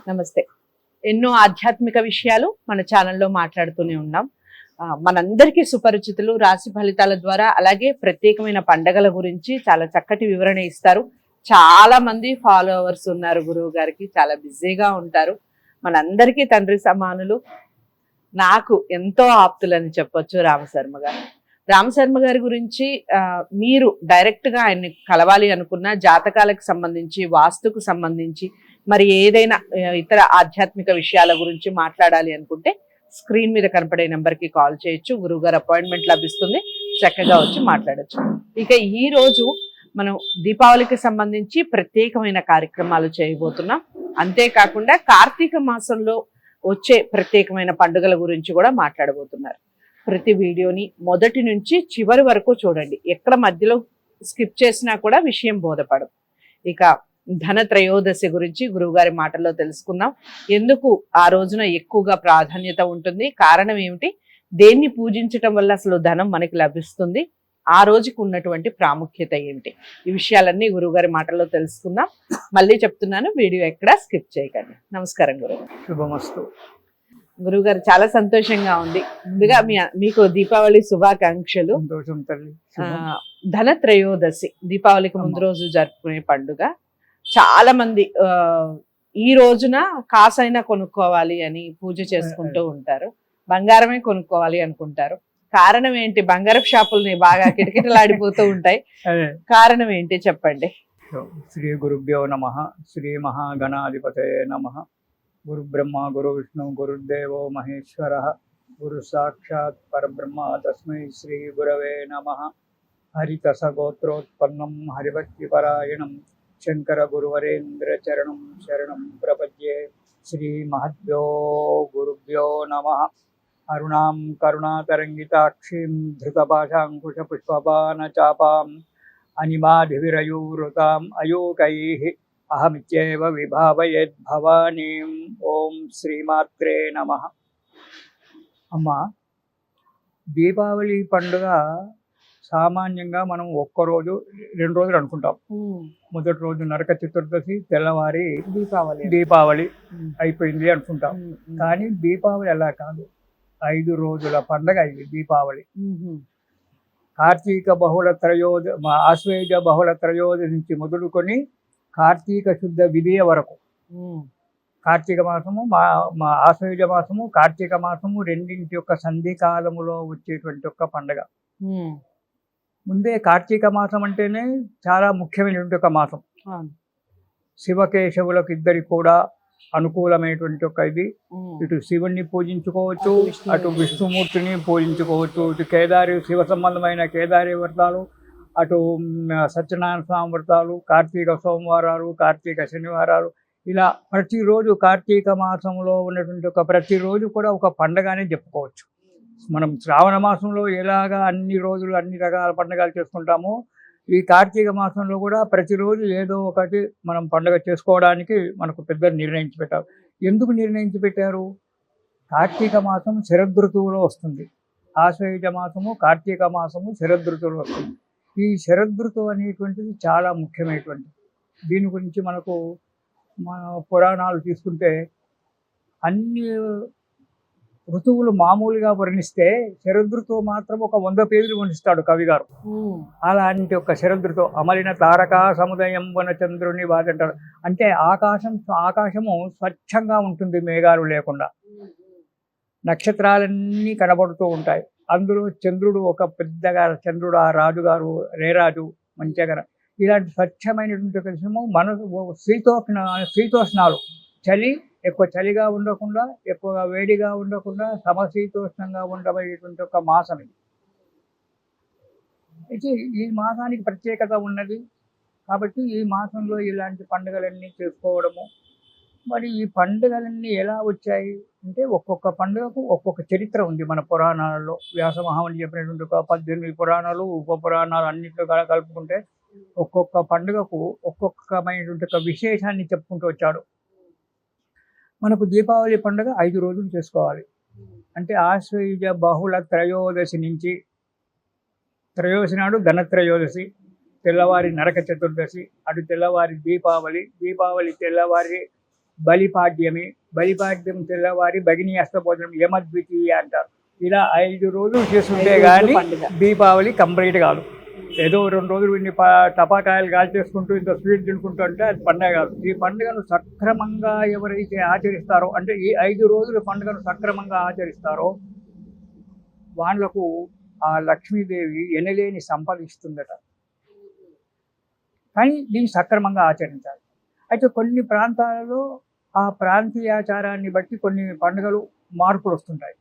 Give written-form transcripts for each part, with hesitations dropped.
నమస్తే. ఎన్నో ఆధ్యాత్మిక విషయాలు మన ఛానల్లో మాట్లాడుతూనే ఉన్నాం. మనందరికీ సుపరిచితులు రాశి ఫలితాల ద్వారా, అలాగే ప్రత్యేకమైన పండగల గురించి చాలా చక్కటి వివరణ ఇస్తారు. చాలా మంది ఫాలోవర్స్ ఉన్నారు గురువు గారికి, చాలా బిజీగా ఉంటారు. మనందరికీ తండ్రి సమానులు, నాకు ఎంతో ఆప్తులని చెప్పొచ్చు రామశర్మ గారు. రామశర్మ గారి గురించి మీరు డైరెక్ట్గా ఆయన్ని కలవాలి అనుకున్న, జాతకాలకు సంబంధించి, వాస్తుకు సంబంధించి, మరి ఏదైనా ఇతర ఆధ్యాత్మిక విషయాల గురించి మాట్లాడాలి అనుకుంటే స్క్రీన్ మీద కనపడే నెంబర్కి కాల్ చేయొచ్చు. గురువుగారు అపాయింట్మెంట్ లభిస్తుంది, చక్కగా వచ్చి మాట్లాడచ్చు. ఇక ఈ రోజు మనం దీపావళికి సంబంధించి ప్రత్యేకమైన కార్యక్రమాలు చేయబోతున్నాం. అంతేకాకుండా కార్తీక మాసంలో వచ్చే ప్రత్యేకమైన పండుగల గురించి కూడా మాట్లాడబోతున్నారు. ప్రతి వీడియోని మొదటి నుంచి చివరి వరకు చూడండి, ఎక్కడ మధ్యలో స్కిప్ చేసినా కూడా విషయం బోధపడదు. ఇక ధనత్రయోదశి గురించి గురువుగారి మాటల్లో తెలుసుకుందాం. ఎందుకు ఆ రోజున ఎక్కువగా ప్రాధాన్యత ఉంటుంది, కారణం ఏమిటి, దేన్ని పూజించటం వల్ల అసలు ధనం మనకి లభిస్తుంది, ఆ రోజుకు ఉన్నటువంటి ప్రాముఖ్యత ఏమిటి, ఈ విషయాలన్నీ గురువుగారి మాటల్లో తెలుసుకుందాం. మళ్ళీ చెప్తున్నాను, వీడియో ఎక్కడా స్కిప్ చేయకండి. నమస్కారం గురువు. శుభమస్తు. గురువుగారు, చాలా సంతోషంగా ఉంది. ముందుగా మీకు దీపావళి శుభాకాంక్షలు. ధనత్రయోదశి దీపావళికి ముందు రోజు జరుపుకునే పండుగ. చాలా మంది ఈ రోజున కాసైనా కొనుక్కోవాలి అని పూజ చేసుకుంటూ ఉంటారు, బంగారమే కొనుక్కోవాలి అనుకుంటారు. కారణం ఏంటి? బంగారపు షాపుల్ని బాగా కిటకిటలాడిపోతూ ఉంటాయి, కారణం ఏంటి చెప్పండి. శ్రీ గురుభ్యో నమః. శ్రీ మహాగణాధిపతయే నమః. గురు బ్రహ్మ గురు విష్ణు గురుదేవో మహేశ్వరః. గురు సాక్షాత్ పరబ్రహ్మ తస్మై శ్రీ గురవే నమః. హరితస గోత్రోత్పన్నం హరిభక్తి పరాయణం శంకర గురువరేంద్ర చరణం శరణం ప్రపద్యే. శ్రీ మహద్భ్యో గురుభ్యో నమః. అరుణాం కరుణాతరంగితాక్షీం ధృతపాశాంకుశ పుష్పబాణ చాపాం అనిమాధివిరయూరుతాం అయూకైః అహమిత్యేవ విభావయేద్ భవానీం. ఓం శ్రీమాత్రే నమః. అమ్మ, దీపావళి పండుగ సామాన్యంగా మనం ఒక్కరోజు 2 రోజులు అనుకుంటాం. మొదటి రోజు నరక చతుర్దశి, తెల్లవారి దీపావళి అయిపోయింది అనుకుంటాం. కానీ దీపావళి అలా కాదు, 5 రోజుల పండగ ఇది దీపావళి. కార్తీక బహుళ ఆశ్వేజ బహుళ త్రయోదశి నుంచి మొదలుకొని కార్తీక శుద్ధ విధియ వరకు, కార్తీక మాసము, ఆశ్వేజ మాసము, కార్తీక మాసము రెండింటి యొక్క సంధికాలములో వచ్చేటువంటి ఒక పండగ. ముందే కార్తీక మాసం అంటేనే చాలా ముఖ్యమైనటువంటి ఒక మాసం. శివకేశవులకు ఇద్దరికి కూడా అనుకూలమైనటువంటి ఒక ఇది. ఇటు శివుణ్ణి పూజించుకోవచ్చు, అటు విష్ణుమూర్తిని పూజించుకోవచ్చు. ఇటు కేదారి శివ సంబంధమైన కేదారి వ్రతాలు, అటు సత్యనారాయణ స్వామి వ్రతాలు, కార్తీక సోమవారాలు, కార్తీక శనివారాలు, ఇలా ప్రతిరోజు కార్తీక మాసంలో ఉన్నటువంటి ఒక ప్రతిరోజు కూడా ఒక పండగనే చెప్పుకోవచ్చు. మనం శ్రావణ మాసంలో ఎలాగా అన్ని రోజులు అన్ని రకాల పండుగలు చేసుకుంటామో, ఈ కార్తీక మాసంలో కూడా ప్రతిరోజు ఏదో ఒకటి మనం పండుగ చేసుకోవడానికి మనకు పెద్దలు నిర్ణయించి పెట్టారు. ఎందుకు నిర్ణయించి పెట్టారు? కార్తీక మాసం శరదృతువులో వస్తుంది, ఆశ్వేజ మాసము కార్తీక మాసము శరదృతువులో వస్తుంది. ఈ శరదృతువు అనేటువంటిది చాలా ముఖ్యమైనటువంటిది. దీని గురించి మనకు మన పురాణాలు తీసుకుంటే అన్ని ఋతువులు మామూలుగా వర్ణిస్తే శరదృతువు మాత్రం ఒక 100 పేజీలు వర్ణిస్తాడు కవిగారు. అలాంటి ఒక శరదృతువు అమలిన తారకా సముదయం వన చంద్రుని వాదంటారు. అంటే ఆకాశము స్వచ్ఛంగా ఉంటుంది, మేఘాలు లేకుండా, నక్షత్రాలన్నీ కనబడుతూ ఉంటాయి. అందులో చంద్రుడు ఒక పెద్దగా, చంద్రుడు ఆ రాజుగారు, రేరాజు మంచిగా, ఇలాంటి స్వచ్ఛమైనటువంటి విషయము. మనసు శీతోష్ణాలు, చలి ఎక్కువ చలిగా ఉండకుండా, ఎక్కువగా వేడిగా ఉండకుండా, సమశీతోష్ణంగా ఉండబడేటువంటి ఒక మాసం ఇది. అయితే ఈ మాసానికి ప్రత్యేకత ఉన్నది కాబట్టి ఈ మాసంలో ఇలాంటి పండుగలన్నీ చేసుకోవడము. మరి ఈ పండుగలన్నీ ఎలా వచ్చాయి అంటే, ఒక్కొక్క పండుగకు ఒక్కొక్క చరిత్ర ఉంది మన పురాణాలలో. వ్యాసమహాముని చెప్పినటువంటి ఒక 18 పురాణాలు, ఉప పురాణాలు అన్నింటిలో కలుపుకుంటే ఒక్కొక్క పండుగకు ఒక్కొక్కమైనటువంటి ఒక విశేషాన్ని చెప్పుకుంటూ వచ్చాడు. మనకు దీపావళి పండుగ 5 రోజులు చేసుకోవాలి. అంటే ఆశ్వేజ బహుళ త్రయోదశి నుంచి, త్రయోదశి నాడు ధనత్రయోదశి, తెల్లవారి నరక చతుర్దశి, అటు తెల్లవారి దీపావళి, దీపావళి తెల్లవారి బలిపాడ్యమి, బలిపాడ్యం తెల్లవారి భగిని అస్తభోజనం, యమద్వితీయ అంటారు. ఇలా 5 రోజులు చేసుకుంటే 5 రోజులు కానీ పండుగ. దీపావళి కంప్లీట్ కాదు. ఏదో 2 రోజులు ఇన్ని టపాకాయలు కాల్చేసుకుంటూ ఇంత స్వీట్ తినుకుంటూ అంటే అది పండుగ కాదు. ఈ పండుగను సక్రమంగా ఎవరైతే ఆచరిస్తారో, అంటే ఈ 5 రోజుల పండుగను సక్రమంగా ఆచరిస్తారో వాళ్ళకు ఆ లక్ష్మీదేవి ఎనలేని సంపద ఇస్తుందట. కానీ దీన్ని సక్రమంగా ఆచరించాలి. అయితే కొన్ని ప్రాంతాలలో ఆ ప్రాంతీయాచారాన్ని బట్టి కొన్ని పండుగలు మార్పులు వస్తుంటాయి.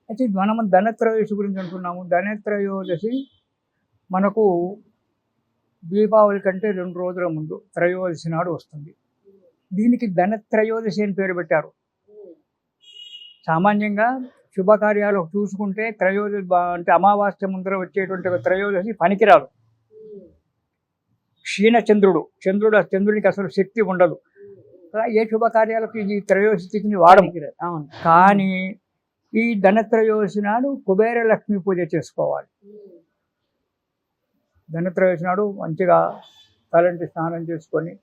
అయితే మనం ధనత్రయోదశి గురించి అంటున్నాము. ధనత్రయోదశి మనకు దీపావళి కంటే 2 రోజుల ముందు త్రయోదశి నాడు వస్తుంది. దీనికి ధనత్రయోదశి అని పేరు పెట్టారు. సామాన్యంగా శుభకార్యాలు చూసుకుంటే త్రయోదశి అంటే అమావాస్య ముందర వచ్చేటువంటి ఒక త్రయోదశి పనికిరాదు. చంద్రుడికి అసలు శక్తి ఉండదు. ఏ శుభకార్యాలకు ఈ త్రయోదశి తిథిని వాడము. అవును. కానీ ఈ ధనత్రయోదశి నాడు కుబేర లక్ష్మి పూజ చేసుకోవాలి. ధనత్రయోదశి నాడు మంచిగా తలంటి స్నానం చేసుకొని,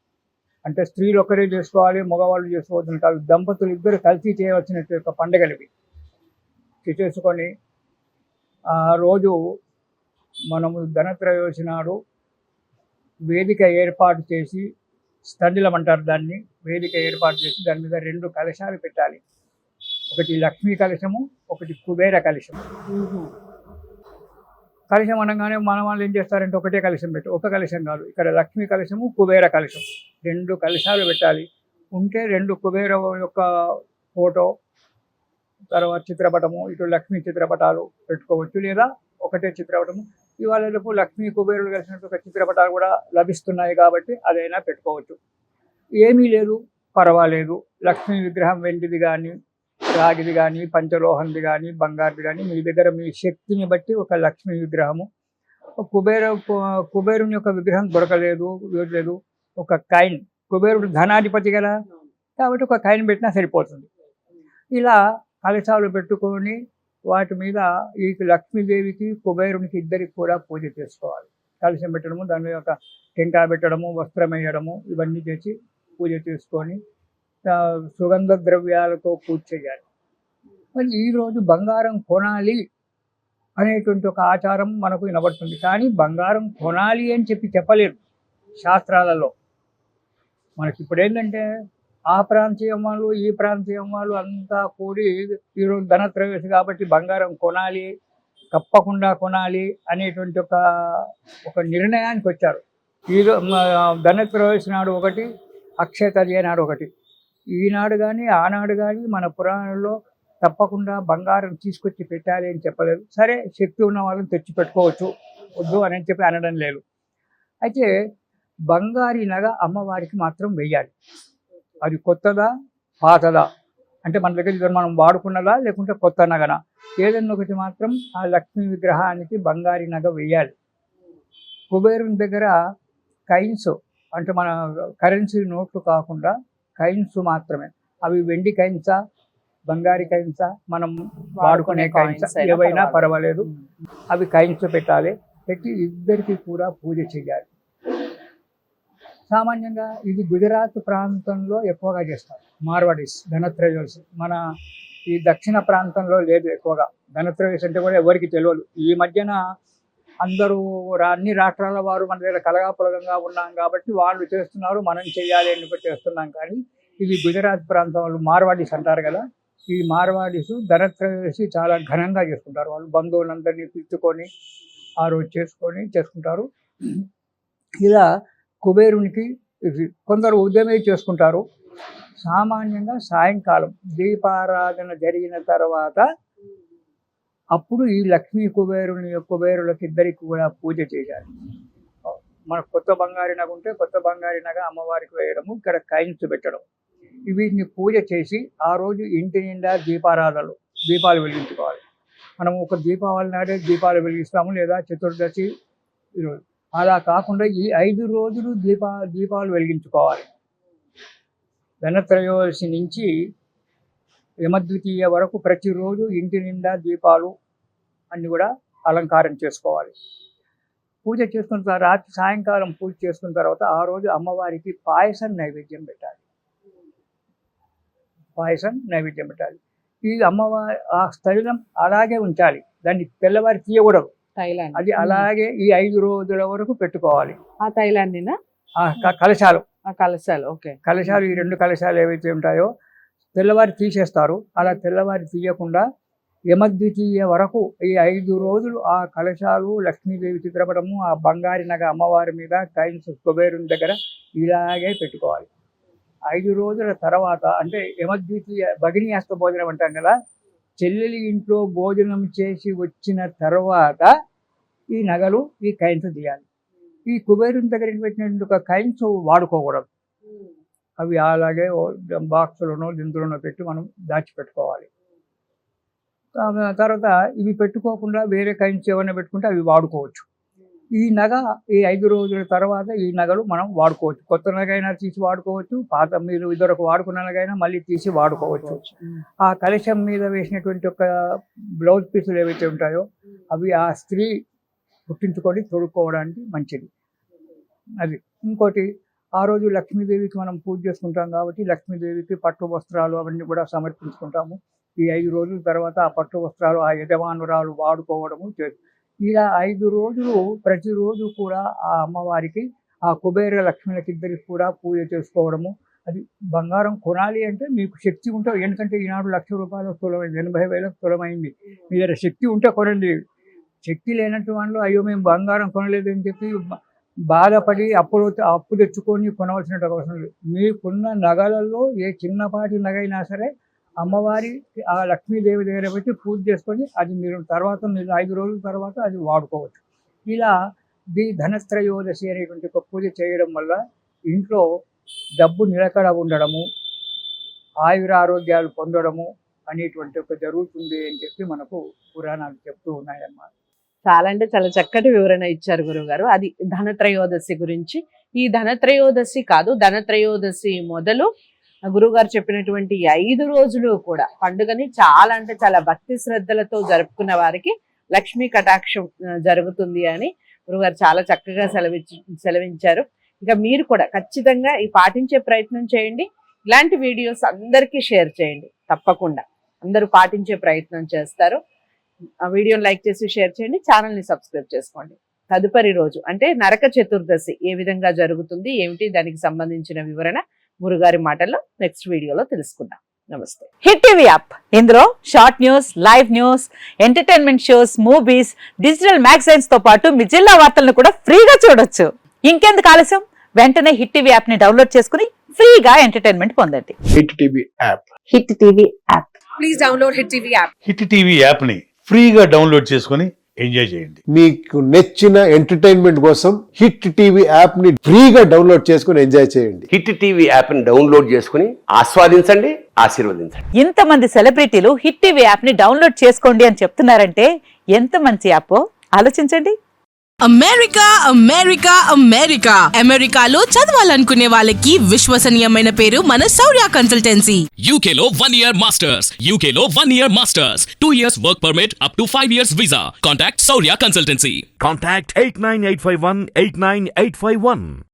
అంటే స్త్రీలు ఒక్కరే చేసుకోవాలి, మగవాళ్ళు చేసుకోవద్దని కాదు, దంపతులు ఇద్దరు కలిసి చేయవలసినటువంటి పండుగలు ఇవి. చేసుకొని ఆ రోజు మనము ధనత్రయోదశి నాడు వేదిక ఏర్పాటు చేసి, స్థండిలం అంటారు దాన్ని, వేదిక ఏర్పాటు చేసి దాని మీద 2 కలశాలు పెట్టాలి. ఒకటి లక్ష్మీ కలశము, ఒకటి కుబేర కలశము. కలశం అనగానే మన వాళ్ళు ఏం చేస్తారంటే ఒకటే కలశం పెట్టి, ఒక కలశం కాదు, ఇక్కడ లక్ష్మీ కలశము, కుబేర కలశం 2 కలశాలు పెట్టాలి. ఉంటే 2 కుబేర యొక్క ఫోటో, తర్వాత చిత్రపటము, ఇటు లక్ష్మీ చిత్రపటాలు పెట్టుకోవచ్చు. లేదా ఒకటే చిత్రపటము. ఇవాళ రేపు లక్ష్మీ కుబేరులు కలిసినట్టు ఒక చిత్రపటాలు కూడా లభిస్తున్నాయి కాబట్టి అదైనా పెట్టుకోవచ్చు. ఏమీ లేదు, పర్వాలేదు. లక్ష్మీ విగ్రహం వెండిది కానీ, రాగిది కానీ, పంచలోహంది కానీ, బంగారుది కానీ, మీ దగ్గర మీ శక్తిని బట్టి ఒక లక్ష్మీ విగ్రహము. కుబేరుని యొక్క విగ్రహం దొరకలేదు, ఒక కాయిన్, కుబేరుడు ధనాధిపతి కదా కాబట్టి ఒక కాయిన్ పెట్టినా సరిపోతుంది. ఇలా కలశాలు పెట్టుకొని వాటి మీద ఈ లక్ష్మీదేవికి కుబేరునికి ఇద్దరికి కూడా పూజ చేసుకోవాలి. కలశం పెట్టడము, దాని యొక్క టెంకాయ పెట్టడము, వస్త్రం వేయడము, ఇవన్నీ చేసి పూజ చేసుకొని సుగంధ ద్రవ్యాలతో పూజ చేయాలి. మరి ఈరోజు బంగారం కొనాలి అనేటువంటి ఒక ఆచారం మనకు వినబడుతుంది. కానీ బంగారం కొనాలి అని చెప్పలేదు శాస్త్రాలలో. మనకి ఇప్పుడు ఏంటంటే ఆ ప్రాంతీయం వాళ్ళు, ఈ ప్రాంతీయం వాళ్ళు అంతా కూడి ఈరోజు ధనత్రయోదశి కాబట్టి బంగారం కొనాలి, తప్పకుండా కొనాలి అనేటువంటి ఒక నిర్ణయానికి వచ్చారు. ధనత్రయోదశి నాడు ఒకటి, అక్షయ తదియ నాడు ఒకటి. ఈనాడు కానీ ఆనాడు కానీ మన పురాణంలో తప్పకుండా బంగారం తీసుకొచ్చి పెట్టాలి అని చెప్పలేదు. సరే, శక్తి ఉన్న వాళ్ళని తెచ్చి పెట్టుకోవచ్చు, వద్దు అని చెప్పి అనడం లేదు. అయితే బంగారీ నగ అమ్మవారికి మాత్రం వెయ్యాలి. అది కొత్తదా పాతదా అంటే మన దగ్గర మనం వాడుకున్నదా లేకుంటే కొత్త నగనా, ఏదన్నా ఒకటి మాత్రం ఆ లక్ష్మీ విగ్రహానికి బంగారీ నగ వెయ్యాలి. కుబేరుని దగ్గర కైన్స్, అంటే మన కరెన్సీ నోట్లు కాకుండా కైన్స్ మాత్రమే. అవి వెండి కైన్సా, బంగారీ కైన్సా, మనం వాడుకునే కైన్సా, ఏవైనా పర్వాలేదు, అవి కైన్స్ పెట్టాలి. పెట్టి ఇద్దరికి కూడా పూజ చేయాలి. సామాన్యంగా ఇది గుజరాత్ ప్రాంతంలో ఎక్కువగా చేస్తారు మార్వాడీస్ ధనత్రయోదశి. మన ఈ దక్షిణ ప్రాంతంలో లేదు ఎక్కువగా. ధనత్రయోదశి అంటే కూడా ఎవరికి తెలియదు. ఈ మధ్యన అందరూ అన్ని రాష్ట్రాల వారు మన దగ్గర కలగాపులగంగా ఉన్నాం కాబట్టి వాళ్ళు చేస్తున్నారు, మనం చేయాలి అని చేస్తున్నాం. కానీ ఇది గుజరాత్ ప్రాంతం వాళ్ళు మార్వాడీస్ అంటారు కదా, ఈ మార్వాడీస్ ధనత్రయోదశి చాలా ఘనంగా చేసుకుంటారు. వాళ్ళు బంధువులందరినీ పిలుచుకొని ఆ రోజు చేసుకుంటారు. ఇలా కుబేరునికి కొందరు ఉదయమే చేసుకుంటారు. సామాన్యంగా సాయంకాలం దీపారాధన జరిగిన తర్వాత అప్పుడు ఈ లక్ష్మీ కుబేరులకి ఇద్దరికి కూడా పూజ చేయాలి. మన కొత్త బంగారి నగ ఉంటే కొత్త బంగారి నగ అమ్మవారికి వేయడము, ఇక్కడ కైన్స్ పెట్టడం, వీటిని పూజ చేసి ఆ రోజు ఇంటి నిండా దీపాలు వెలిగించుకోవాలి. మనం ఒక దీపావళి నాడే దీపాలు వెలిగిస్తాము, లేదా చతుర్దశి ఈరోజు. అలా కాకుండా ఈ 5 రోజులు దీపాలు వెలిగించుకోవాలి. ధనత్రయోదశి నుంచి యమద్వితీయ వరకు ప్రతిరోజు ఇంటి నిండా దీపాలు అన్ని కూడా అలంకారం చేసుకోవాలి. పూజ చేసుకున్న తర్వాత సాయంకాలం పూజ చేసుకున్న తర్వాత ఆ రోజు అమ్మవారికి పాయసం నైవేద్యం పెట్టాలి. పాయసం నైవేద్యం పెట్టాలి. ఈ అమ్మవారి ఆ తైలం అలాగే ఉంచాలి, దాన్ని తెల్లవారి తీయకూడదు. థైలాండ్ అది అలాగే ఈ 5 రోజుల వరకు పెట్టుకోవాలి. ఆ థైలాండ్ ఆ కలశాలు ఆ కలశాలు ఓకే. కలశాలు ఈ 2 కలశాలు ఏవైతే ఉంటాయో తెల్లవారి తీసేస్తారు. అలా తెల్లవారి తీయకుండా యమద్వితీయ వరకు ఈ 5 రోజులు ఆ కలశాలు లక్ష్మీదేవి చిత్రపటము ఆ బంగారి నగ అమ్మవారి మీద కైన్స్ కుబేరుని దగ్గర ఇలాగే పెట్టుకోవాలి. 5 రోజుల తర్వాత అంటే యమద్వితీయ భగిని హస్త భోజనం అంటాం కదా, చెల్లెలి ఇంట్లో భోజనం చేసి వచ్చిన తర్వాత ఈ నగలు ఈ కైన్స్ తీయాలి. ఈ కుబేరుని దగ్గర పెట్టినటువంటి ఒక కైన్స్ వాడుకోకూడదు. అవి అలాగే బాక్సులోనో దిందులోనో పెట్టి మనం దాచిపెట్టుకోవాలి. తర్వాత ఇవి పెట్టుకోకుండా వేరే కైన్స్ ఏమైనా పెట్టుకుంటే అవి వాడుకోవచ్చు. ఈ నగ ఈ 5 రోజుల తర్వాత ఈ నగలు మనం వాడుకోవచ్చు. కొత్త నగైనా తీసి వాడుకోవచ్చు, పాత మీరు ఇదివరకు వాడుకున్న నగైనా మళ్ళీ తీసి వాడుకోవచ్చు. ఆ కలశం మీద వేసినటువంటి ఒక బ్లౌజ్ పీసులు ఏవైతే ఉంటాయో అవి ఆ స్త్రీ పుట్టించుకొని తొడుక్కోవడానికి మంచిది. అది ఇంకోటి, ఆ రోజు లక్ష్మీదేవికి మనం పూజ చేసుకుంటాం కాబట్టి లక్ష్మీదేవికి పట్టు వస్త్రాలు అవన్నీ కూడా సమర్పించుకుంటాము. ఈ 5 రోజుల తర్వాత ఆ పట్టు వస్త్రాలు ఆ యజమానురాలు వాడుకోవడము చేస్తుంది. ఇలా 5 రోజులు ప్రతిరోజు కూడా ఆ అమ్మవారికి ఆ కుబేర లక్ష్మీలకిద్దరికి కూడా పూజ చేసుకోవడము. అది బంగారం కొనాలి అంటే మీకు శక్తి ఉంటే, ఎందుకంటే ఈనాడు ₹1,00,000 తులమైంది, 80,000 తులమైంది. మీ దగ్గర శక్తి ఉంటే కొనండి. శక్తి లేనట్టు వాళ్ళు అయ్యో మేము బంగారం కొనలేదు అని చెప్పి బాధపడి అప్పు తెచ్చుకొని కొనవలసిన అవసరం లేదు. మీకున్న నగలలో ఏ చిన్నపాటి నగైనా సరే అమ్మవారి ఆ లక్ష్మీదేవి దగ్గర పెట్టి పూజ చేసుకొని అది మీరు 5 రోజుల తర్వాత అది వాడుకోవచ్చు. ఇలా ధనత్రయోదశి అనేటువంటి ఒక పూజ చేయడం వల్ల ఇంట్లో డబ్బు నిలకడ ఉండడము, ఆయురారోగ్యాలు పొందడము అనేటువంటి ఒక జరుగుతుంది అని చెప్పి మనకు పురాణాలు చెప్తూ ఉన్నాయన్నమాట. చాలా అంటే చాలా చక్కటి వివరణ ఇచ్చారు గురుగారు. అది ధనత్రయోదశి గురించి. ఈ ధనత్రయోదశి కాదు, ధనత్రయోదశి మొదలు గురుగారు చెప్పినటువంటి 5 రోజులు కూడా పండుగని చాలా అంటే చాలా భక్తి శ్రద్ధలతో జరుపుకున్న వారికి లక్ష్మీ కటాక్షం జరుగుతుంది అని గురుగారు చాలా చక్కగా సెలవించారు. ఇక మీరు కూడా ఖచ్చితంగా ఈ పాటించే ప్రయత్నం చేయండి. ఇలాంటి వీడియోస్ అందరికీ షేర్ చేయండి. తప్పకుండా అందరూ పాటించే ప్రయత్నం చేస్తారు. ఆ వీడియోని లైక్ చేసి షేర్ చేయండి, ఛానల్ని సబ్స్క్రైబ్ చేసుకోండి. తదుపరి రోజు అంటే నరక చతుర్దశి ఏ విధంగా జరుగుతుంది ఏమిటి దానికి సంబంధించిన వివరణ గురుగారి మాటల్లో నెక్స్ట్ వీడియోలో తెలుసుకుందాం. నమస్తే. హిట్ టీవీ యాప్, ఇందులో short news, live news, entertainment shows, movies, digital magazines తో పాటు మీ జిల్లా వార్తలను కూడా ఫ్రీగా చూడొచ్చు. ఇంకెందుకు ఆలస్యం, వెంటనే హిట్ టీవీ యాప్ ని డౌన్లోడ్ చేసుకుని ఫ్రీగా ఎంటర్టైన్మెంట్ పొందండి. Hit TV app. Hit TV app. Please download hit TV app. Hit TV app ని ఫ్రీగా డౌన్లోడ్ చేసుకుని ఎంజాయ్ చేయండి. మీకు నచ్చిన ఎంటర్టైన్మెంట్ కోసం హిట్ టీవీ యాప్ ని ఫ్రీగా డౌన్లోడ్ చేసుకుని ఎంజాయ్ చేయండి. హిట్ టీవీ యాప్ ని డౌన్లోడ్ చేసుకుని ఆస్వాదించండి, ఆశీర్వదించండి. ఇంతమంది సెలబ్రిటీలు హిట్ టీవీ యాప్ ని డౌన్లోడ్ చేసుకోండి అని చెప్తున్నారంటే ఎంత మంచి యాప్ ఆలోచించండి. అమెరికా అమెరికాలో చదవాలనుకునే వాళ్ళకి విశ్వసనీయమైన పేరు మన శౌర్య కన్సల్టెన్సీ. UK లో 1 year masters, 2 years work permit up to 5 years visa. Contact Saurya Consultancy. Contact 89851 89851.